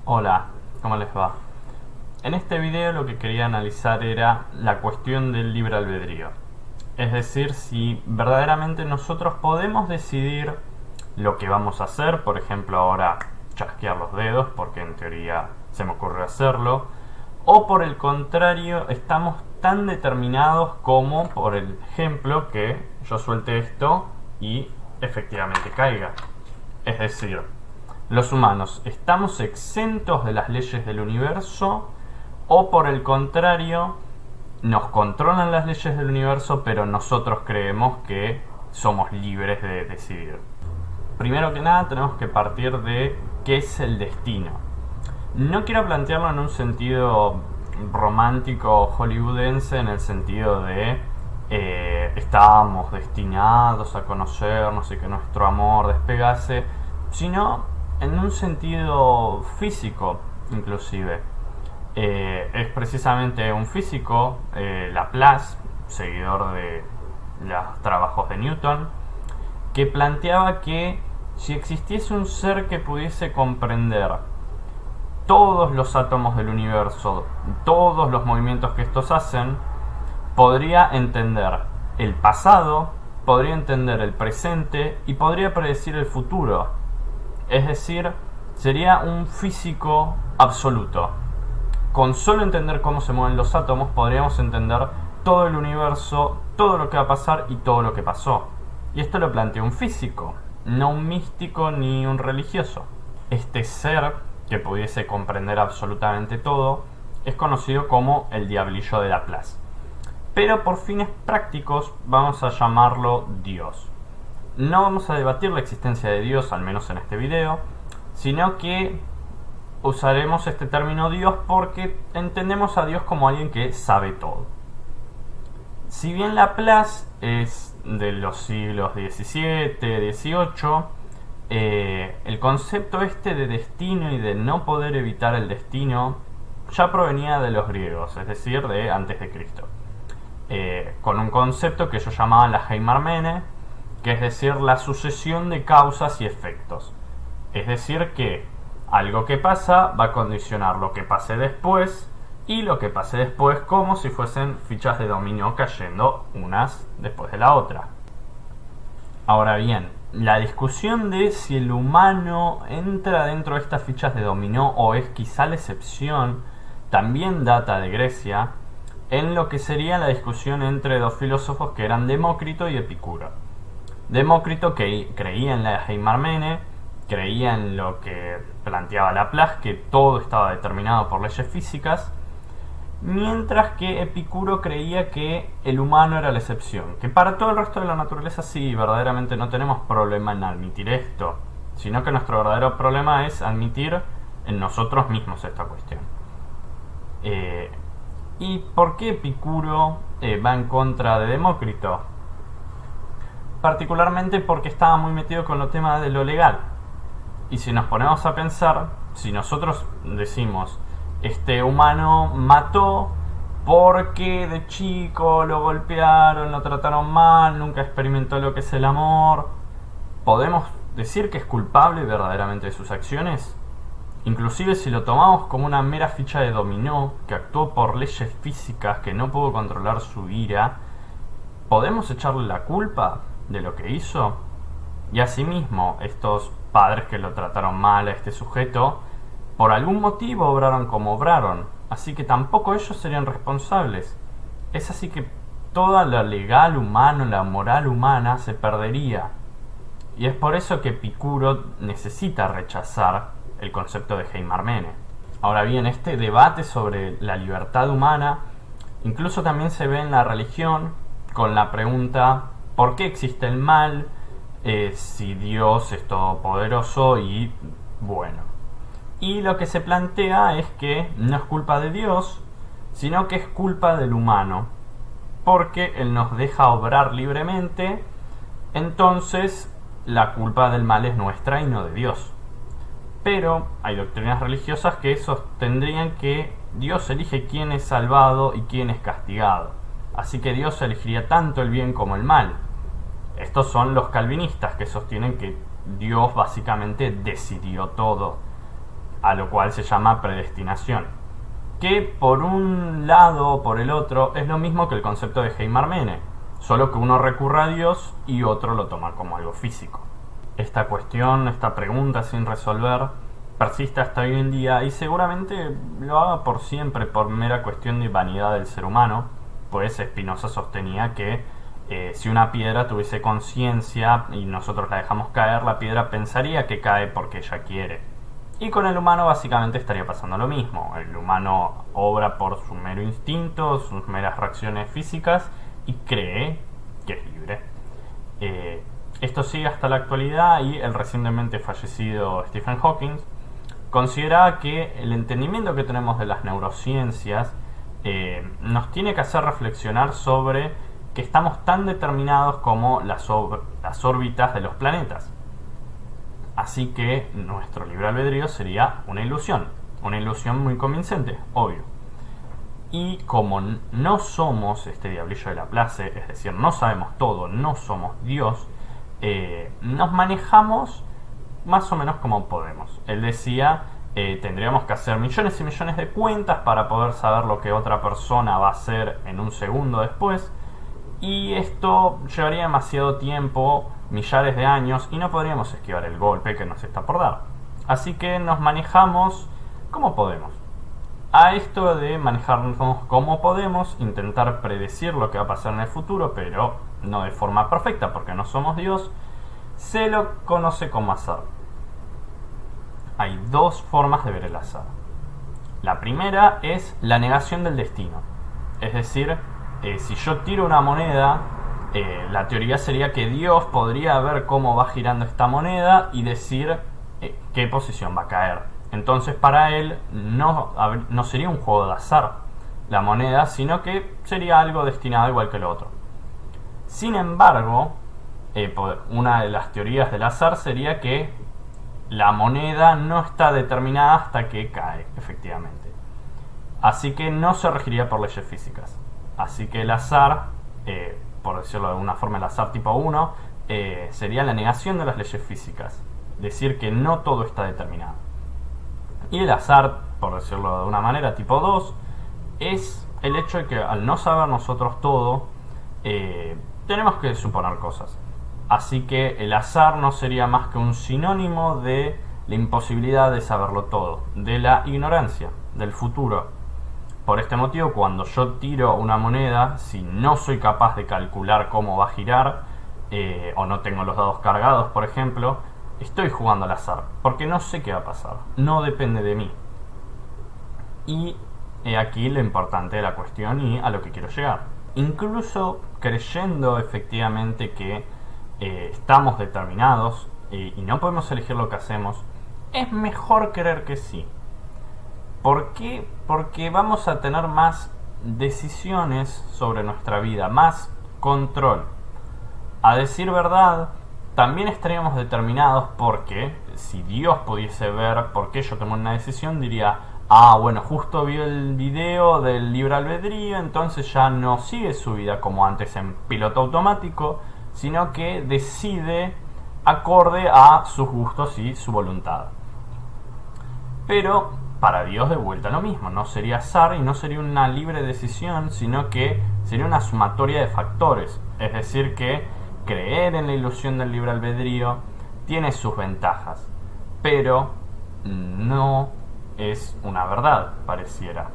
Hola, ¿cómo les va? En este video lo que quería analizar era la cuestión del libre albedrío. Es decir, si verdaderamente nosotros podemos decidir lo que vamos a hacer, por ejemplo ahora chasquear los dedos, porque en teoría se me ocurrió hacerlo, o por el contrario estamos tan determinados como, por el ejemplo, que yo suelte esto y efectivamente caiga. Es decir, los humanos estamos exentos de las leyes del universo o por el contrario nos controlan las leyes del universo pero nosotros creemos que somos libres de decidir. Primero que nada tenemos que partir de qué es el destino. No quiero plantearlo en un sentido romántico hollywoodense, en el sentido de estábamos destinados a conocernos y que nuestro amor despegase, sino en un sentido físico inclusive. Es precisamente un físico, Laplace, seguidor de los trabajos de Newton, que planteaba que si existiese un ser que pudiese comprender todos los átomos del universo, todos los movimientos que estos hacen, podría entender el pasado, podría entender el presente y podría predecir el futuro. Es decir, sería un físico absoluto. Con solo entender cómo se mueven los átomos podríamos entender todo el universo, todo lo que va a pasar y todo lo que pasó. Y esto lo plantea un físico, no un místico ni un religioso. Este ser que pudiese comprender absolutamente todo es conocido como el diablillo de Laplace. Pero por fines prácticos vamos a llamarlo Dios. No vamos a debatir la existencia de Dios, al menos en este video, sino que usaremos este término Dios porque entendemos a Dios como alguien que sabe todo. Si bien Laplace es de los siglos XVII, XVIII, el concepto este de destino y de no poder evitar el destino ya provenía de los griegos, es decir, de antes de Cristo. Con un concepto que ellos llamaban la heimarmene, que es decir, la sucesión de causas y efectos. Es decir, que algo que pasa va a condicionar lo que pase después y lo que pase después como si fuesen fichas de dominó cayendo unas después de la otra. Ahora bien, la discusión de si el humano entra dentro de estas fichas de dominó o es quizá la excepción también data de Grecia, en lo que sería la discusión entre dos filósofos que eran Demócrito y Epicuro. Demócrito que creía en la heimarmene, creía en lo que planteaba Laplace, que todo estaba determinado por leyes físicas, mientras que Epicuro creía que el humano era la excepción, que para todo el resto de la naturaleza sí, verdaderamente no tenemos problema en admitir esto, sino que nuestro verdadero problema es admitir en nosotros mismos esta cuestión. ¿Y por qué Epicuro va en contra de Demócrito? Particularmente porque estaba muy metido con el tema de lo legal. Y si nos ponemos a pensar, si nosotros decimos, este humano mató porque de chico lo golpearon, lo trataron mal, nunca experimentó lo que es el amor, ¿podemos decir que es culpable verdaderamente de sus acciones? Inclusive si lo tomamos como una mera ficha de dominó que actuó por leyes físicas, que no pudo controlar su ira, ¿podemos echarle la culpa de lo que hizo? Y asimismo, estos padres que lo trataron mal a este sujeto, por algún motivo obraron como obraron, así que tampoco ellos serían responsables. Es así que toda la legal humana, la moral humana se perdería. Y es por eso que Epicuro necesita rechazar el concepto de heimarmene. Ahora bien, este debate sobre la libertad humana incluso también se ve en la religión con la pregunta ¿por qué existe el mal? Si Dios es todopoderoso y bueno. Y lo que se plantea es que no es culpa de Dios, sino que es culpa del humano, porque Él nos deja obrar libremente, entonces la culpa del mal es nuestra y no de Dios. Pero hay doctrinas religiosas que sostendrían que Dios elige quién es salvado y quién es castigado. Así que Dios elegiría tanto el bien como el mal. Estos son los calvinistas que sostienen que Dios básicamente decidió todo. a lo cual se llama predestinación, que por un lado o por el otro es lo mismo que el concepto de Heimarmene, solo que uno recurre a Dios y otro lo toma como algo físico. Esta cuestión, esta pregunta sin resolver, persiste hasta hoy en día y seguramente lo haga por siempre por mera cuestión de vanidad del ser humano, pues Spinoza sostenía que si una piedra tuviese conciencia y nosotros la dejamos caer, la piedra pensaría que cae porque ella quiere. Y con el humano básicamente estaría pasando lo mismo. El humano obra por su mero instinto, sus meras reacciones físicas y cree que es libre. Esto sigue hasta la actualidad y el recientemente fallecido Stephen Hawking considera que el entendimiento que tenemos de las neurociencias nos tiene que hacer reflexionar sobre que estamos tan determinados como las órbitas de los planetas. Así que nuestro libre albedrío sería una ilusión muy convincente, obvio. Y como no somos este diablillo de Laplace, es decir, no sabemos todo, no somos Dios, nos manejamos más o menos como podemos. Él decía, tendríamos que hacer millones y millones de cuentas para poder saber lo que otra persona va a hacer en un segundo después, y esto llevaría demasiado tiempo, millares de años, y no podríamos esquivar el golpe que nos está por dar. Así que nos manejamos como podemos. A esto de manejarnos como podemos, intentar predecir lo que va a pasar en el futuro, pero no de forma perfecta porque no somos Dios, se lo conoce como azar. Hay dos formas de ver el azar. La primera es la negación del destino. Es decir, si yo tiro una moneda, la teoría sería que Dios podría ver cómo va girando esta moneda y decir qué posición va a caer. Entonces para él no sería un juego de azar la moneda, sino que sería algo destinado igual que lo otro. Sin embargo, una de las teorías del azar sería que la moneda no está determinada hasta que cae, efectivamente. Así que no se regiría por leyes físicas. Así que el azar, por decirlo de alguna forma, el azar tipo 1, sería la negación de las leyes físicas. Decir que no todo está determinado. Y el azar, por decirlo de una manera, tipo 2, es el hecho de que al no saber nosotros todo, tenemos que suponer cosas. Así que el azar no sería más que un sinónimo de la imposibilidad de saberlo todo, de la ignorancia, del futuro. Por este motivo, cuando yo tiro una moneda, si no soy capaz de calcular cómo va a girar, o no tengo los dados cargados, por ejemplo, estoy jugando al azar, porque no sé qué va a pasar, no depende de mí. Y aquí lo importante de la cuestión y a lo que quiero llegar. Incluso creyendo efectivamente que estamos determinados y no podemos elegir lo que hacemos, es mejor creer que sí. ¿Por qué? Porque vamos a tener más decisiones sobre nuestra vida, más control. A decir verdad, también estaríamos determinados porque si Dios pudiese ver por qué yo tomé una decisión, diría, bueno, justo vio el video del libre albedrío, entonces ya no sigue su vida como antes en piloto automático, sino que decide acorde a sus gustos y su voluntad. Pero para Dios de vuelta lo mismo, no sería azar y no sería una libre decisión, sino que sería una sumatoria de factores. Es decir que creer en la ilusión del libre albedrío tiene sus ventajas, pero no es una verdad, pareciera.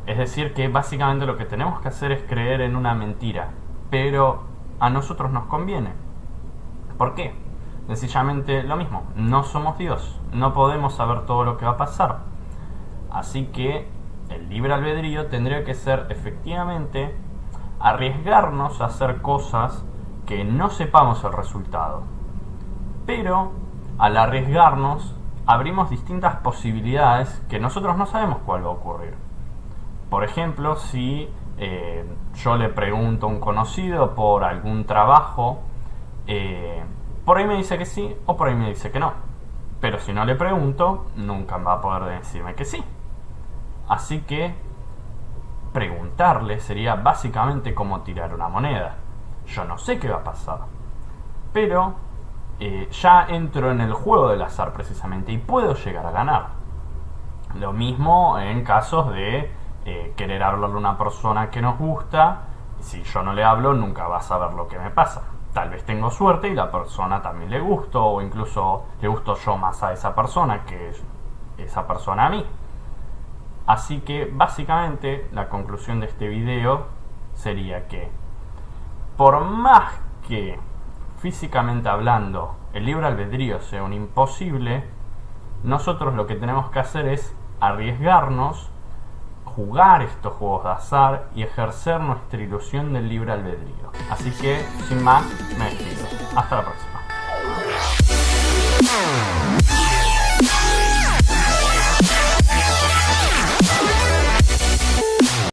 Es decir que básicamente lo que tenemos que hacer es creer en una mentira, pero a nosotros nos conviene. ¿Por qué? Sencillamente lo mismo, no somos Dios, no podemos saber todo lo que va a pasar. Así que el libre albedrío tendría que ser efectivamente arriesgarnos a hacer cosas que no sepamos el resultado. Pero al arriesgarnos abrimos distintas posibilidades que nosotros no sabemos cuál va a ocurrir. Por ejemplo, si yo le pregunto a un conocido por algún trabajo, por ahí me dice que sí o por ahí me dice que no. Pero si no le pregunto, nunca va a poder decirme que sí. Así que preguntarle sería básicamente como tirar una moneda. Yo no sé qué va a pasar, pero ya entro en el juego del azar precisamente y puedo llegar a ganar. Lo mismo en casos de querer hablarle a una persona que nos gusta. Si yo no le hablo, nunca va a saber lo que me pasa. Tal vez tengo suerte y la persona también le gusto, o incluso le gusto yo más a esa persona que esa persona a mí. Así que básicamente la conclusión de este video sería que por más que físicamente hablando el libre albedrío sea un imposible, nosotros lo que tenemos que hacer es arriesgarnos, jugar estos juegos de azar y ejercer nuestra ilusión del libre albedrío. Así que, sin más, me despido. Hasta la próxima.